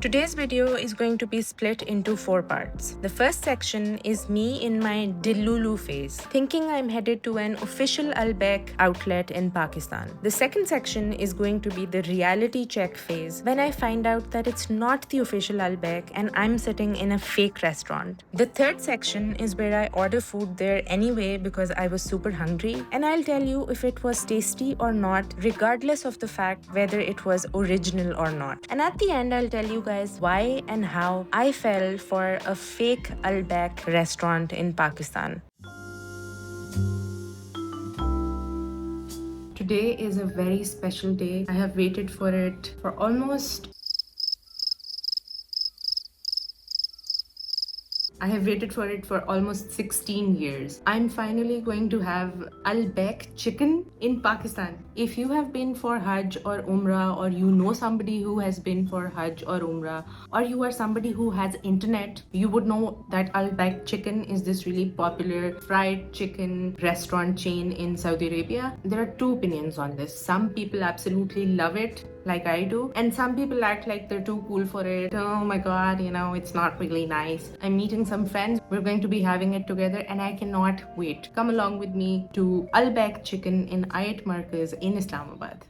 Today's video is going to be split into 4 parts. The first section is me in my delulu phase, thinking I'm headed to an official Baik outlet in Pakistan. The second section is going to be the reality check phase, when I find out that it's not the official Baik and I'm sitting in a fake restaurant. The third section is where I order food there anyway because I was super hungry, and I'll tell you if it was tasty or not, regardless of the fact whether it was original or not. And at the end, I'll tell you guys why and how I fell for a fake Baik restaurant in Pakistan. Today is a very special day. I have waited for it for almost 16 years. I'm finally going to have Baik chicken in Pakistan. If you have been for Hajj or Umrah, or you know somebody who has been for Hajj or Umrah, or you are somebody who has internet, you would know that Baik chicken is this really popular fried chicken restaurant chain in Saudi Arabia. There are two opinions on this. Some people absolutely love it, like I do, and some people act like they're too cool for it. Oh my god, it's not really nice. I'm meeting some friends. We're going to be having it together and I cannot wait. Come along with me to Baik chicken in I-8 Markaz in Islamabad.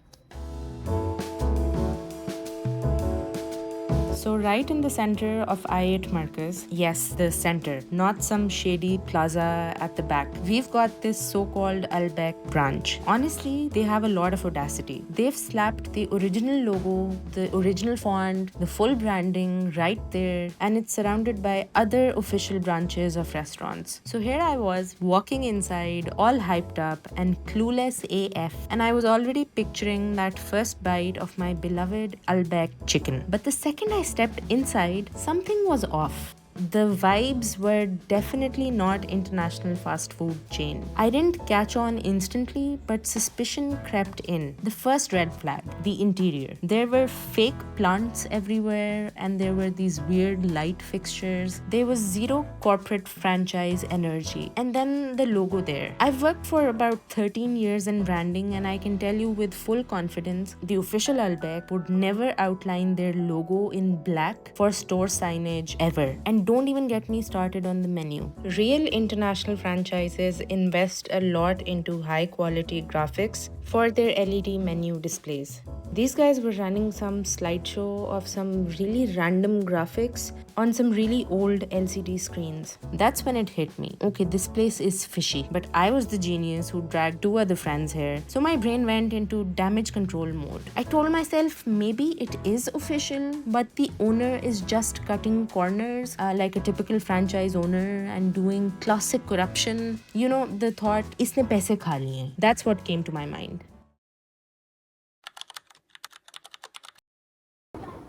So right in the center of I-8 Markaz, yes, the center, not some shady plaza at the back, we've got this so-called Baik branch. Honestly, they have a lot of audacity. They've slapped the original logo, the original font, the full branding right there, and it's surrounded by other official branches of restaurants. So here I was, walking inside, all hyped up and clueless AF, and I was already picturing that first bite of my beloved Baik chicken. But the second I stepped inside, something was off. The vibes were definitely not international fast food chain. I didn't catch on instantly, but suspicion crept in. The first red flag, the interior. There were fake plants everywhere and there were these weird light fixtures. There was zero corporate franchise energy. And then the logo there. I've worked for about 13 years in branding, and I can tell you with full confidence, the official Baik would never outline their logo in black for store signage ever. And don't even get me started on the menu. Real international franchises invest a lot into high quality graphics for their LED menu displays. These guys were running some slideshow of some really random graphics on some really old LCD screens. That's when it hit me. Okay, this place is fishy. But I was the genius who dragged 2 other friends here. So my brain went into damage control mode. I told myself maybe it is official, but the owner is just cutting corners like a typical franchise owner and doing classic corruption. The thought, isne paise kha liye. That's what came to my mind.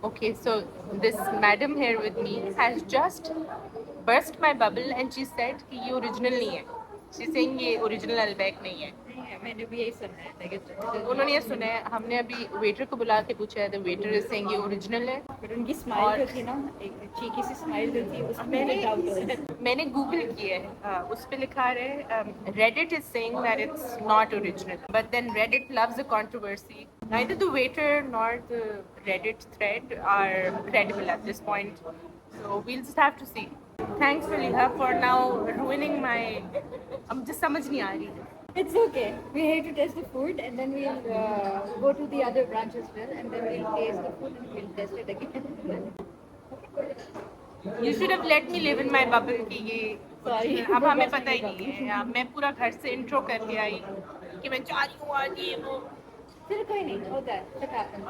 Okay, so this madam here with me has just burst my bubble and she said कि ये original नहीं है. She's saying ये original Baik नहीं है. मैंने भी यही सुना है. उन्होंने ये सुना है. हमने अभी waiter को बुला के पूछा है. The waiter is saying ये original है. But उनकी smile जो थी ना, एक cheeky सी smile जो थी, उसमें मैंने Google किया है. उस पे लिखा है Reddit is saying that it's not original. But then Reddit loves a controversy. Neither the waiter nor the Reddit thread are credible at this point. So we'll just have to see. Thanks, Faliha, for now ruining my... I'm just समझ नहीं आ रही. It's okay. We have to test the food and then we'll go to the other branch as well, and then we'll taste the food and we'll test it again. You should have let me live in my bubble कि ये... Sorry. अब हमें पता ही नहीं है. मैं पूरा घर से intro करके आई कि मैं जा रही हूँ आज ये वो. Still कोई नहीं. होता है. It happens.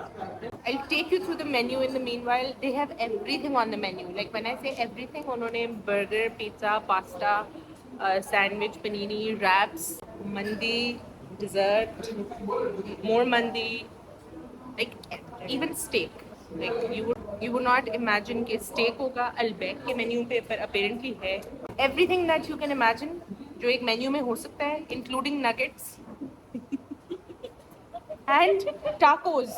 I'll take you through the menu in the meanwhile. They have everything on the menu. Like when I say everything, उन्होंने burger, pizza, pasta, sandwich, panini, wraps, mandi, dessert, more mandi, like even steak. Like you would not imagine कि steak होगा Baik के menu पे, पर apparently है. Everything that you can imagine जो एक menu में हो सकता है, including nuggets and tacos.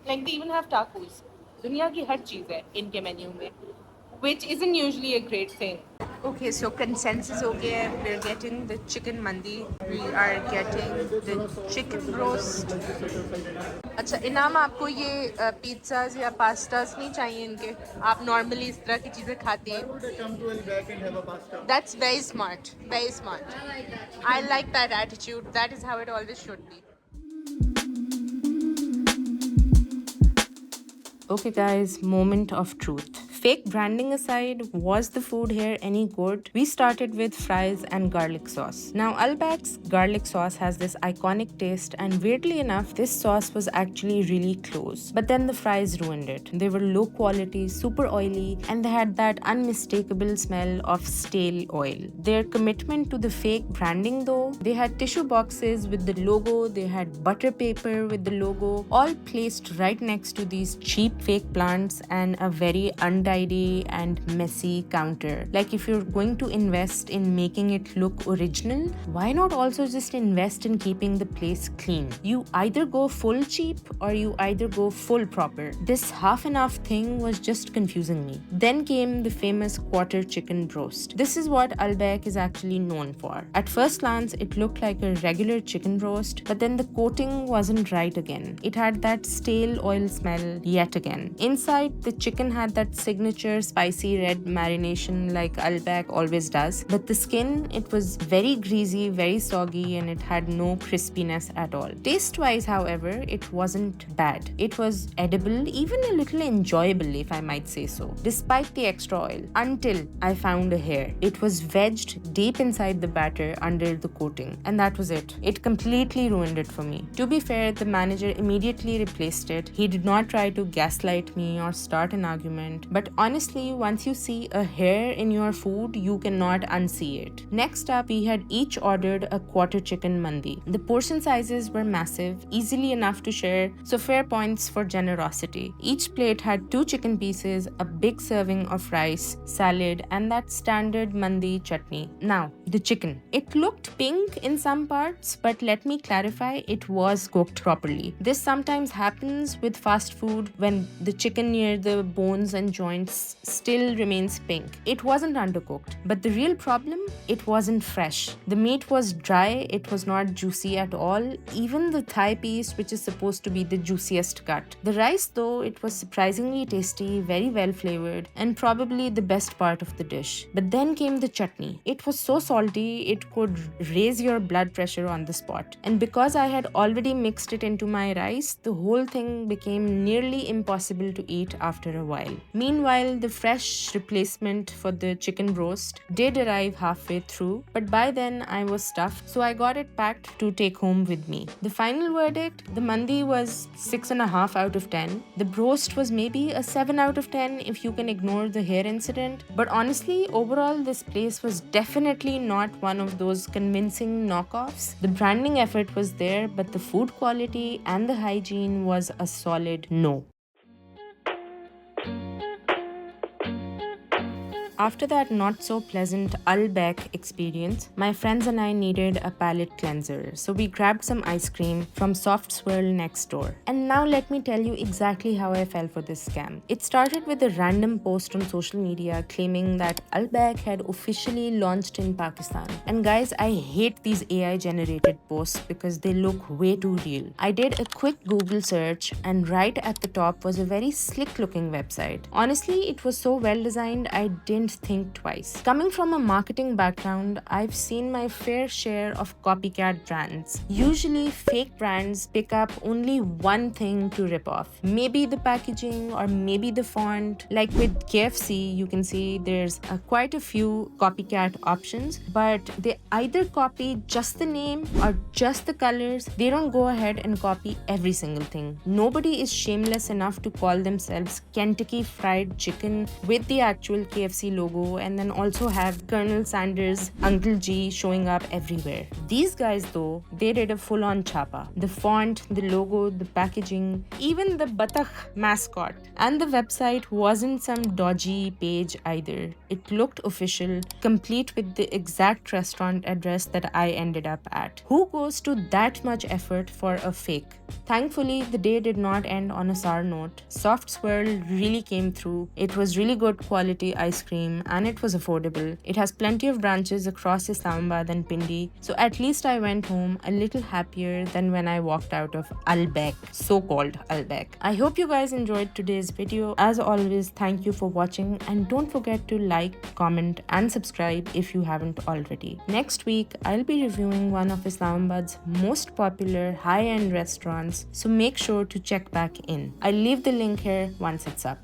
Like they even have tacos. दुनिया की हर चीज़ है इनके menu में, which isn't usually a great thing. Okay, so consensus okay. We're getting the chicken mandi. We are getting the chicken roast. अच्छा इनाम आपको ये pizzas या पास्ताज नहीं चाहिए इनके आप नॉर्मली इस तरह की चीज़ें खाते हैं That's very smart, very smart. I like that attitude. That is how it always should be. Okay, guys, moment of truth. Fake branding aside, was the food here any good? We started with fries and garlic sauce. Now, Albak's garlic sauce has this iconic taste, and weirdly enough, this sauce was actually really close. But then the fries ruined it. They were low quality, super oily, and they had that unmistakable smell of stale oil. Their commitment to the fake branding, though, they had tissue boxes with the logo, they had butter paper with the logo, all placed right next to these cheap fake plants and a very untidy and messy counter. Like, if you're going to invest in making it look original, why not also just invest in keeping the place clean? You either go full cheap or you either go full proper. This half and half thing was just confusing me. Then came the famous quarter chicken roast. This is what Baik is actually known for. At first glance, it looked like a regular chicken roast, but then the coating wasn't right again. It had that stale oil smell yet again. Inside, the chicken had that signature spicy red marination like Baik always does, but the skin, it was very greasy, very soggy, and it had no crispiness at all. Taste-wise, however, it wasn't bad. It was edible, even a little enjoyable, if I might say so, despite the extra oil, until I found a hair. It was wedged deep inside the batter under the coating, and that was it. It completely ruined it for me. To be fair, the manager immediately replaced it. He did not try to gaslight me or start an argument, but honestly, once you see a hair in your food, you cannot unsee it. Next up, we had each ordered a quarter chicken mandi. The portion sizes were massive, easily enough to share, so fair points for generosity. Each plate had 2 chicken pieces, a big serving of rice, salad, and that standard mandi chutney. Now, the chicken. It looked pink in some parts, but let me clarify, it was cooked properly. This sometimes happens with fast food when the chicken near the bones and joints still remains pink. It wasn't undercooked, but the real problem, it wasn't fresh. The meat was dry, it was not juicy at all, even the thigh piece, which is supposed to be the juiciest cut. The rice, though, it was surprisingly tasty, very well flavored, and probably the best part of the dish. But then came the chutney. It was so salty, it could raise your blood pressure on the spot. And because I had already mixed it into my rice, the whole thing became nearly impossible to eat after a while. Meanwhile, the fresh replacement for the chicken roast did arrive halfway through, but by then I was stuffed, so I got it packed to take home with me. The final verdict, the mandi was 6.5 out of 10. The roast was maybe a 7 out of 10 if you can ignore the hair incident. But honestly, overall, this place was definitely not one of those convincing knockoffs. The branding effort was there, but the food quality and the hygiene was a solid no. After that not so pleasant Baik experience, my friends and I needed a palate cleanser, so we grabbed some ice cream from Soft Swirl next door. And now let me tell you exactly how I fell for this scam. It started with a random post on social media claiming that Baik had officially launched in Pakistan. And guys, I hate these AI generated posts because they look way too real. I did a quick Google search, and right at the top was a very slick looking website. Honestly, it was so well designed, I didn't think twice. Coming from a marketing background, I've seen my fair share of copycat brands. Usually, fake brands pick up only one thing to rip off. Maybe the packaging or maybe the font. Like with KFC, you can see there's quite a few copycat options, but they either copy just the name or just the colors. They don't go ahead and copy every single thing. Nobody is shameless enough to call themselves Kentucky Fried Chicken with the actual KFC logo and then also have Colonel Sanders' Uncle G showing up everywhere. These guys, though, they did a full-on chapa. The font, the logo, the packaging, even the batakh mascot. And the website wasn't some dodgy page either. It looked official, complete with the exact restaurant address that I ended up at. Who goes to that much effort for a fake? Thankfully, the day did not end on a sour note. Soft Swirl really came through. It was really good quality ice cream name and it was affordable. It has plenty of branches across Islamabad and Pindi, so at least I went home a little happier than when I walked out of Baik, so-called Baik. I hope you guys enjoyed today's video. As always, thank you for watching and don't forget to like, comment and subscribe if you haven't already. Next week, I'll be reviewing one of Islamabad's most popular high-end restaurants, so make sure to check back in. I'll leave the link here once it's up.